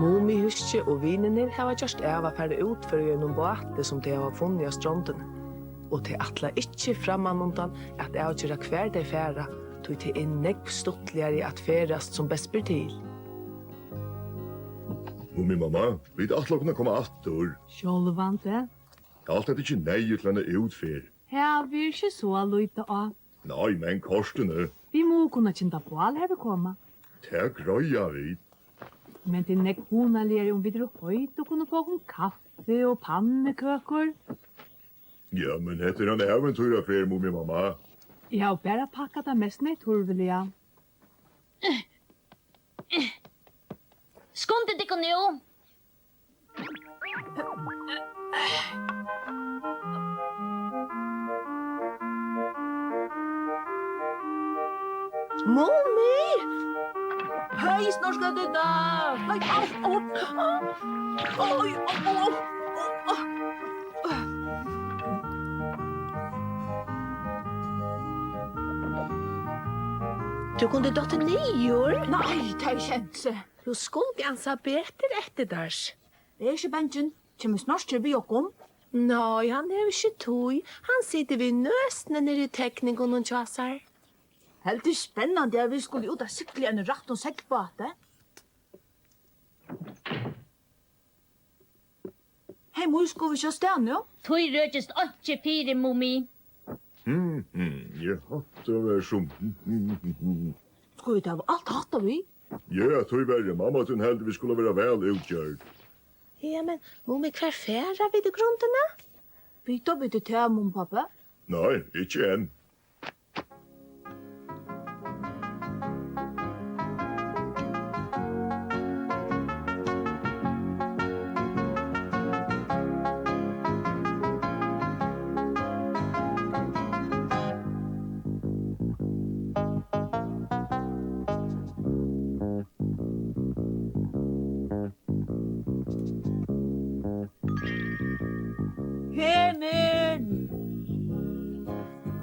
Mumi, huske og vinene har gjort av å fære ut for gjennom båte som de har funnet av stråndene. Og til atla ikke framanundan at avgjøre hver de færa, tog til nekv stuttligere at færast som best blir til. Mumi mamma, vi atla kunne komme attor. Sjålvante. Alt er ikke nei til henne utfer. Ja, vi ikke så lite av. Nei, men kostene. Vi må kunne kjenta på all her vi kommer. Det grøya vi. Men til nekv honaligere om vi drar høyt og kunne få kaffe og pannekøker. Ja, men heter en eventyraffär, Mumi mamma. Jeg har bare pakket det mest ned, Torvelia. Skånte dere nå? Mumi! Hei, snart skal du da! Hei, Du kunde dotter nior? Nei, det er kjent. Du skulle ganska bedre etter ders. Det er ikke bensjen. Kommer snart til vi åkom. Nei, han er ikke tog. Han sitter ved nøsene nere i tekningen og tjasar. Helt spennende at vi skulle ut og sykle en rett og sekkbate. Hei, mor, skulle vi ikke sted nå? Tøy rødjest 8-4, Mumi. Ja, det var som. Skulle vi ta alt hatt av vi? Ja, tog verre. Mamma tun held vi skulle være vel utgjørt. Ja, men Mumi, hver færa vid du gruntene? Vi tar vi til te, mom, pappa. Nei, ikke enn.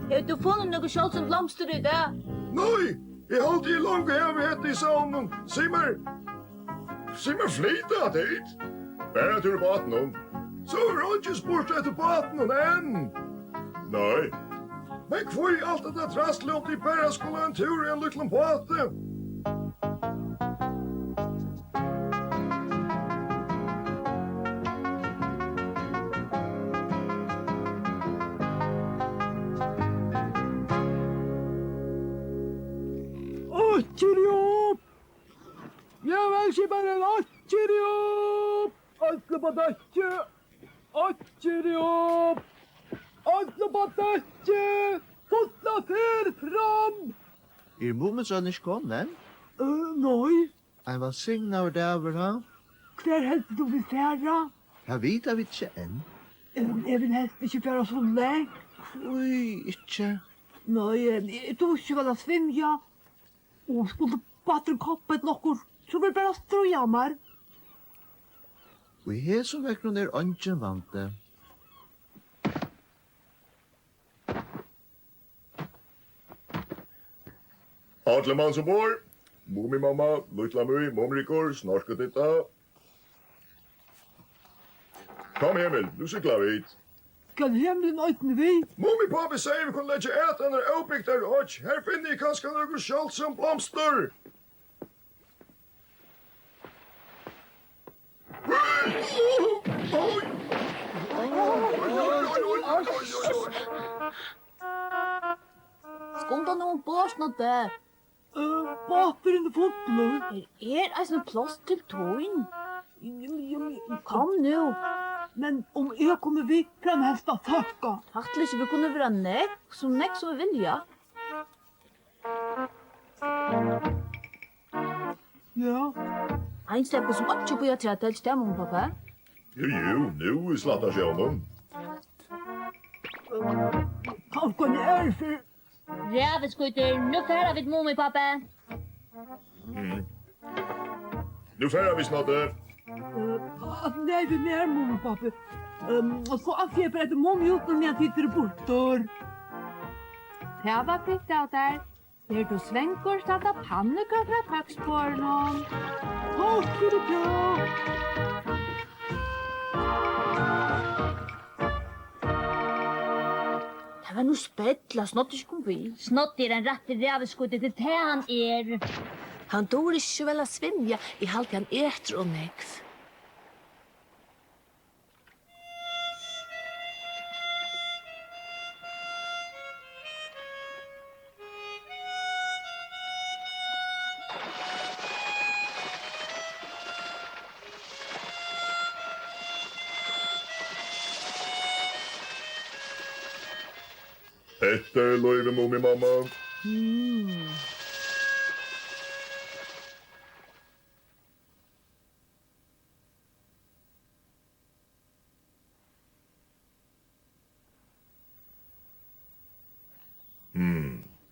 Har du funnet noe skjold som blomster i det? Nei, jeg holdt i langt her vi hette i saunen. Simmer flyta dit. Bare til baten. Så har jeg ikke spurt etter baten enn. Nei. Men hvor er alt dette trastlet om de bare skulle en tur i en liten båte? Atjerjobb! Jeg vil ikke bare en atjerjobb! Alle på døtje! Atjerjobb! Alle på døtje! Fotla fer fram! Mummesson ikke kommet? Nei. Jeg var signet over det over han. Hver helst du vil færa? Jeg vet ikke enn. Jeg vil helst ikke færa så lengt. Oi, ikke. Nei, jeg tror ikke vel å svimja. Og skulle batre koppet nokkur, så vil bare strøya meg. Og her som vekker er ønsken vante. Alle mann som bor. Mumi mamma, Lutla Mui, Momrikor, snart skal titta. Kom Emil, du sykler hit. Skal himmelen øyne vi? Mumi pappa sier vi kunne legge et eller oppbyggt der, og her finner jeg kanskje noe skjold som blomster. Skånda noen båsnå det. Bater inn i fotler. Er eisen plass til tåin? Kom nå. Men om jeg kommer vi, kan helst av takka. Hattelig ikke vi kunne være nekk som vi vilja. Ja. Ein steppe som ikke på jeg tredje til stemmen, pappa. Jo, nu slattar sig honom. Kanskje er for... Ræveskutter, nu færer vi et Mumi, pappa. Nu färrar vi snart. Nej, det är mer mamma och pappa. Så att jag berättar mamma ut när jag tittar bort. Det var fritt av der. Der du svenker satt av pannekøk fra køkspåren. Partur är bra. Det var nu spettla, snart ikke kom vi. Snott er en rette ræveskutte til det han er. Han dår ikke vel å svimja, I halte han etter og nekv. Dette er løyve, Mumi, mamma.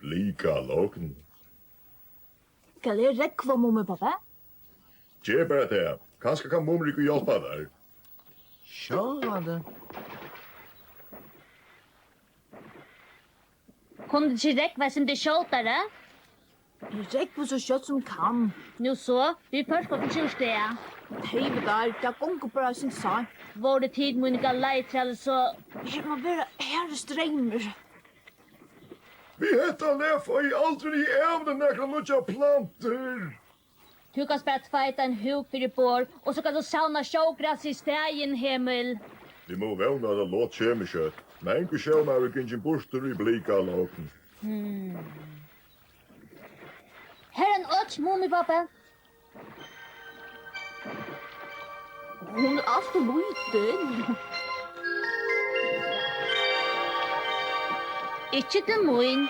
Lika lågen. Skal jeg rekva Mumi, pappa? Gje bare det. Kanskje kan Mumrik hjelpe der. Sjálvande. Kom du ikke rekva som det skjoltere? Jeg rekva så kjøtt som kan. Nu så, vi først på kjørstea. Hei, der, det gonger bare sin sang. Var det tid mun ikke leitrall, så... Her må være herrestreimer. Vi heter Lefa I aldri I evnen nekra nutja planter. Du kan spela tveita en huk fyrir bor, og så kan du sauna sjågras I stegen himmel. Vi må vevna det låt kjemiskjøtt. Men enku sjøvna er gingen bursdur I blika lågen. Her en åts, Mumi, pappa. Hun er alt og liten. Ikke til mun.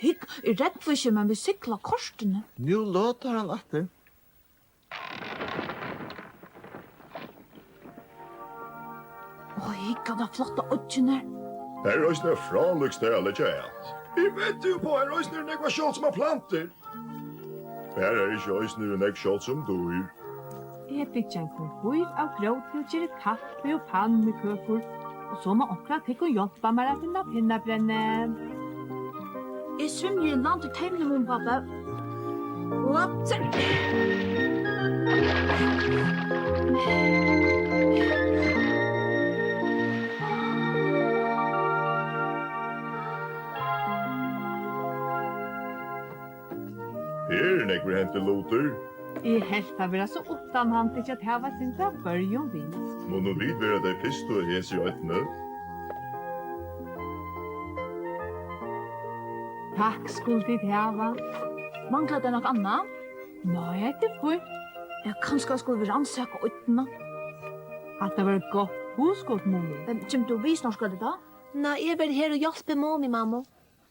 Hikk, jeg rekva ikke, men vi sikla korsene. Nu låter han atter. Hikk, han har flotte åttjene. Her er òsne franlyks det alle kjæt. Vi vet jo på her òsne nekva skjold som har planter. Her er ikke òsne nekva skjold som dyr. Jeg byggja en konfyr av grøt og kjøre kaffe og pannekøker. Og så må okra tikk og hjelpa meg å finne pinnabrenne. Jeg svimmer I land til teimene, Mumi, pappa. Og så... Her nekva hente loter. Jeg helt har vært så utanhant ikke at jeg var sin fra børjon vind. Må nu vid være det pisto hes I øytene. Takk skulle ditt hava. Mangler det nok annet? Nei, det er fullt. Jeg kanskje skulle vi rannsaka åttene. At det var et godt husgått, Mumi. Kjem du vis når skal det da? Nei, jeg vil her og hjelpe Mumi, mamma.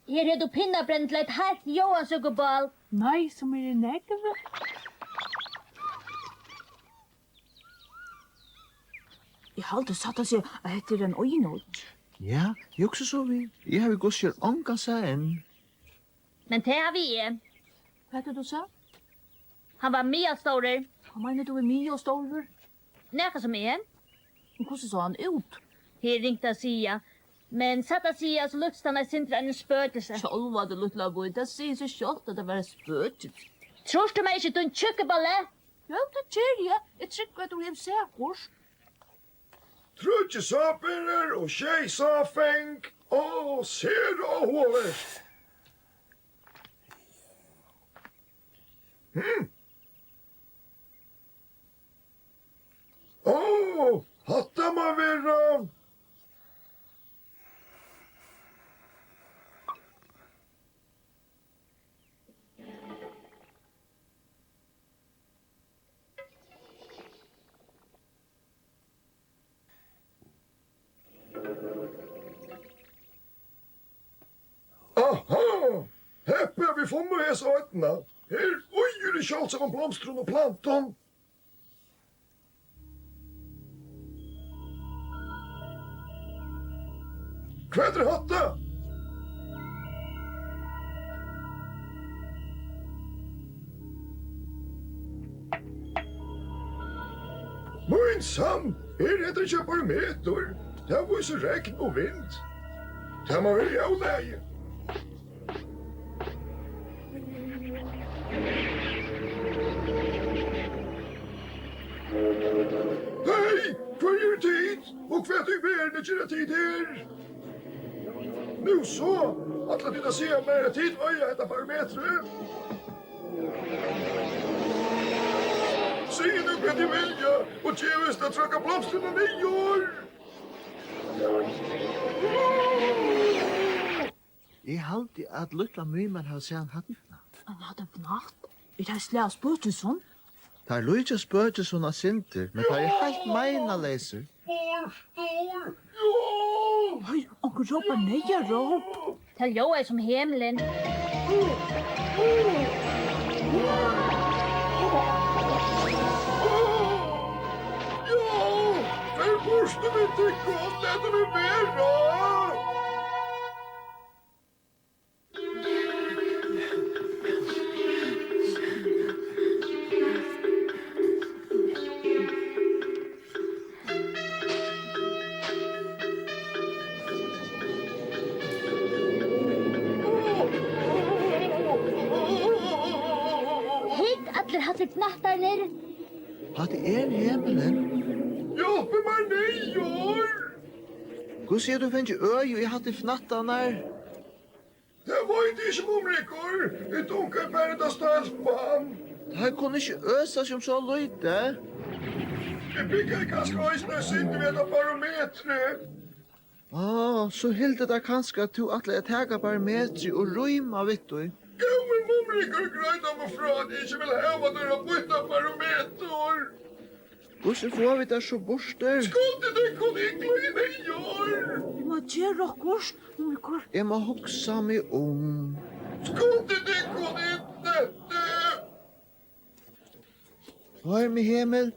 Her er du pinnabrent til et helt Johansuggeball. Nei, som er nekve. Jeg halte satt å si at dette er en øynått. Ja, jeg også så vi. Jeg har gått kjør ångan seg enn. Men det har vi er. Hva er det du sa? Han var mye stårer. Hva mener du er mye og ståler? Neka som er. Men hvordan så han ut? Her ringte Sia. Men satt Sia så lukst han sintra en spøkelse. Sjálva det luttla boi, det sier seg sjått at det var spøket. Tror du meg ikke du en tjukkeballe? Ja, det kjer jeg. Jeg trykker at du er sikkert. Trutje saperer og tjej safeng. Ser og håler. Hatta må være. Aha! Heppe har vi funnet hese øytene. Her øyer det kjalt som blomstron og planton. Hva er det hatta? Min Men sann, er det ikke barometer. Det viser regn og vind. Det må være avleie. Hei, hva er tid? Og hva er verden ikke tid her? Nu så, alle dina sier mer tid øya etter barometret. Sier du hva de vilja, og tjevist at trakka blomsterna nyår. Jeg halte at lukla mymen har sett Hattifnatt. En Hattifnatt? Er det slæ spøkelsen? Det er lukka spøkelsen av sinter, men det er helt meina leser. Forstor, ja! Hei, onkel råper neja råp. Til jo er som himlen. Ja, for borste vi tykker og leder vi vera. Hit alle Hattifnattarnir. Hatt er himmelen. Hjelpe meg nyår. Hvor sier du finnes øy i Hattifnattaranna? Det var ikke mumrikor. Jeg dunker bare da stalspann. Det kunne ikke øsa som så lite. Jeg bygger kanskje øysene synd ved det barometret. Så hilde det kanskje at du atle er tega barometri og røyma vitt du. Gammel mumrikor grøyde meg fra at jeg ikke vil hava dere bytta barometer. Hvordan får vi det så borster? Skulde det kunne ikke i nyår. Vi må gjøre okkurs, onkel. Jeg må hoksa meg om. Skulde det kunne ikke dette. Hør med himmel.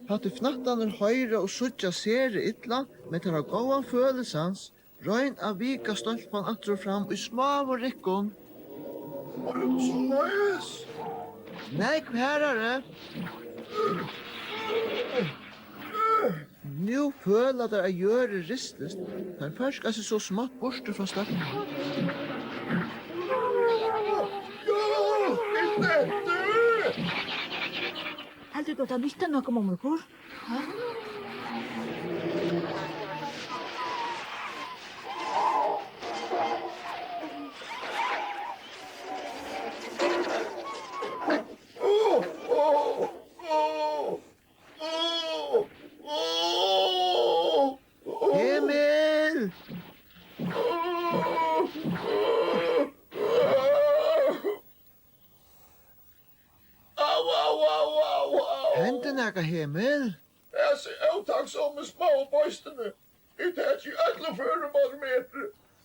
Hattifnattarna høyre og suttja ser illa, men tar av gåan følelsans. Røyn av vika stolpan atro fram i smav og rikkon. Var det så nøys? Nei, herare. Nu føler der å gjøre ristlist. Den først er så smått borste fra starten. Ja, ikke dette. Helt du godt at nytta noe, onkel? Himmel! Hente nega himmel? Jeg ser avtakksomme små bøystene. Jeg tar ikke alle førebarometer.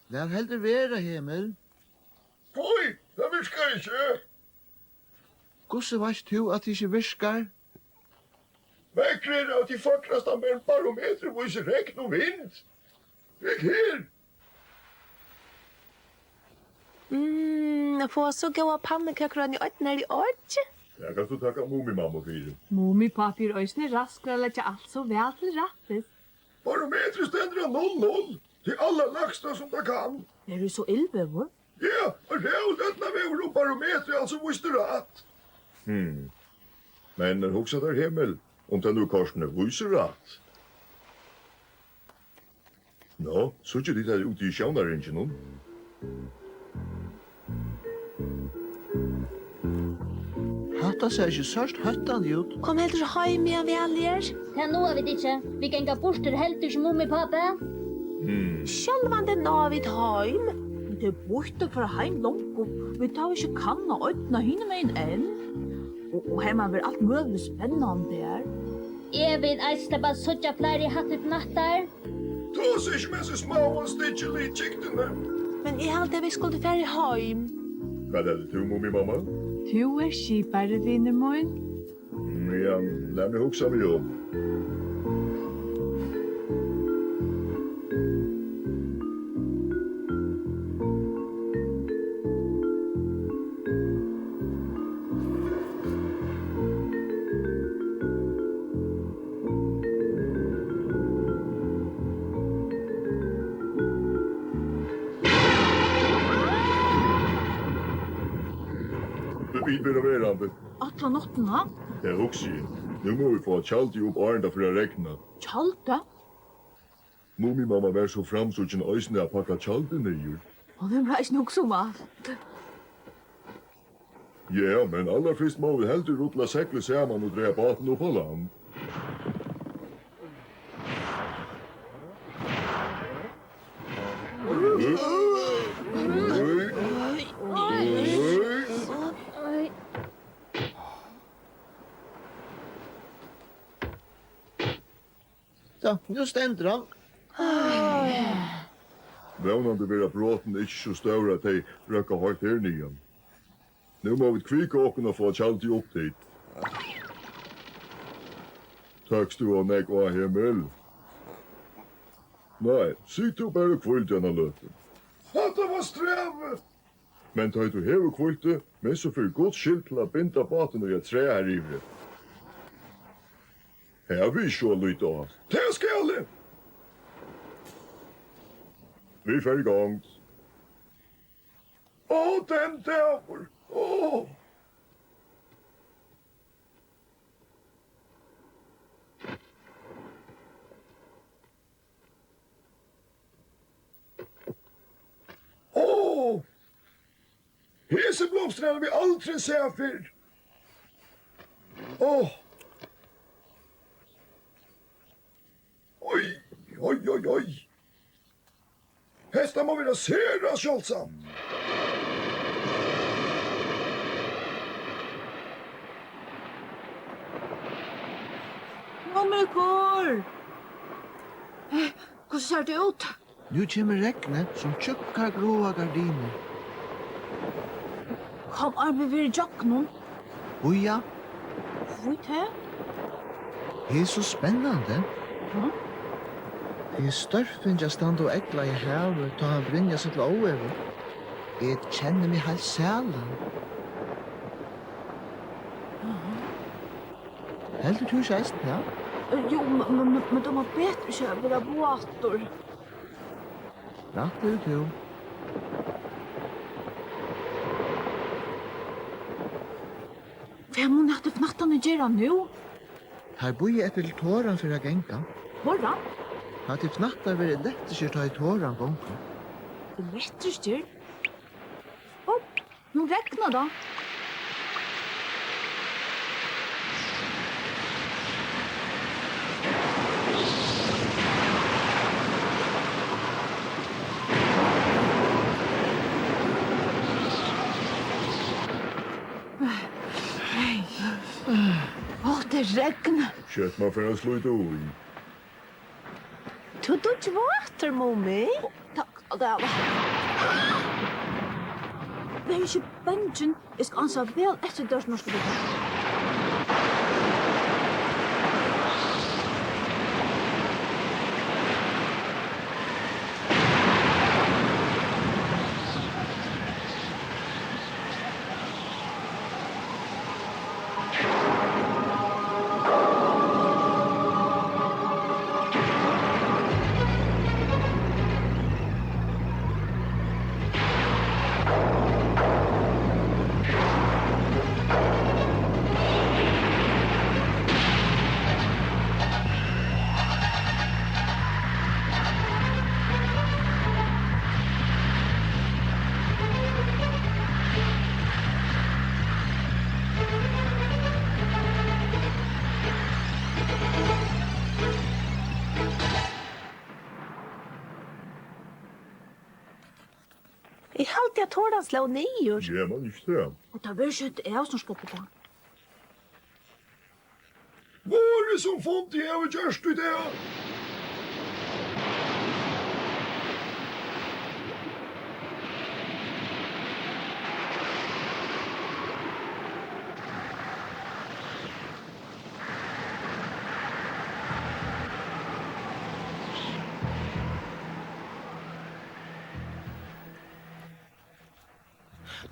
Lær heldur vera himmel. Oi, det virker ikke. Gosse veist du at det ikke virkar? Vekkrer at de fakrast av en barometer viser regn og vind. Vekk her. Jag får så goda pannekaker i ötnar i Oyggj. Jeg kan så takka Mumi mamma fyrir. Mumi papir øysne raskar å leggja alt så vel til rattet. Barometret stender av 0-0. Til alle lagsta som det kan. Er du så ildbevor? Ja, og det er jo denne vever og barometret, altså visste rætt. Men den hoksa der himmel, om den nu korsene viser rætt. Nå, så ikke de der ute i sjøvnaringen. Hatta ser ikke sørst høttande ut. Kom helt heim med veljer. Det er noe vi ikke. Vi kan gå bort til helter som mummi pappa. Självan den av vid heim. Det er borte fra heim langt opp. Vi tar ikke kanna øyne hinne med en enn. Og hemma vil alt mulig spennende der. Jeg vil eisle bare suttja flere Hattifnattar. Ta sig ikke med seg små og stitje litt kiktene. Men jeg hade vi skulle färre heim. Hva er det du, Mumi mamma? Du er skipare, vinner min. Ja, lær meg hoksa meg om. vi blir verande. Alla nottena. Det är också. Nu må vi få tjalti upp årenda för att regna. Tjalta. Mumi mamma var så framsutjen ösne att packa tjalti ner. Och det blir nog så mat. Ja, men allra först må vi helt rutla säkla samman och dra båten upp på land. Så, nu ständer han. Vånande vill att bråten inte så stora att de röka hårt här nian. Nu må vi kvika åken och få tjalti upp dit. Tackst du av nek och himmel. Nej, sitt du bara kvult denna löten. Det var sträv! Men tar du hever kvulte, men så för gott skilt till att binda båten och jag trä här i det. Här vi så lite av. Det ska jag. Vi får igång. Åh, den där! Åh! Åh! Heseblomstren har vi aldrig sett förr. Åh! Oj, oj, oj, oj. Hästar må vara sera kjolsam. Ommelkår! Hur ser det ut? Nu kommer regnet som tjocka gråa gardiner. Kom vi i jacknon. Boja, Vet det? det är så spännande. Ja. Det är störfen jag stand och äckla i havet då han bringar sig till oöver. Jag känner mig helt sälen. Helt du sägs ja? Jo, men de har bättre köpa båtar. Rätt är du. Vem hon hade fnattan att göra nu? Här bor jag efter tåran för att gänga. Borra? Hattifnattar blir det lätt att ta i tåran gången. Bättre styr. Nu räknar då. Det regnar. Kött man för att slå ut oj. Du inte vatter, Mumi. Tack, och det var. Det är inte bänken. Jag ska ansa väl efter dörren och ska bli. Jag halte att tårdan slå ner. Ja, man inte det. Och det var kött är som ska på. Vad är det som font i över görst du det?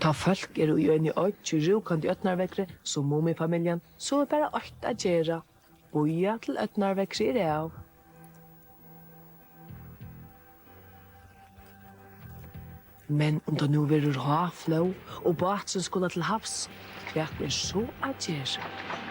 Ta folk er jo en i Oyggj rukande ötnarvekre, som Mumi-familjen, så er bara åtta gera. Boja til ötnarvekre er av. Men om det nu verur havflå og båtsen skulle til havs, hva så at gjøre?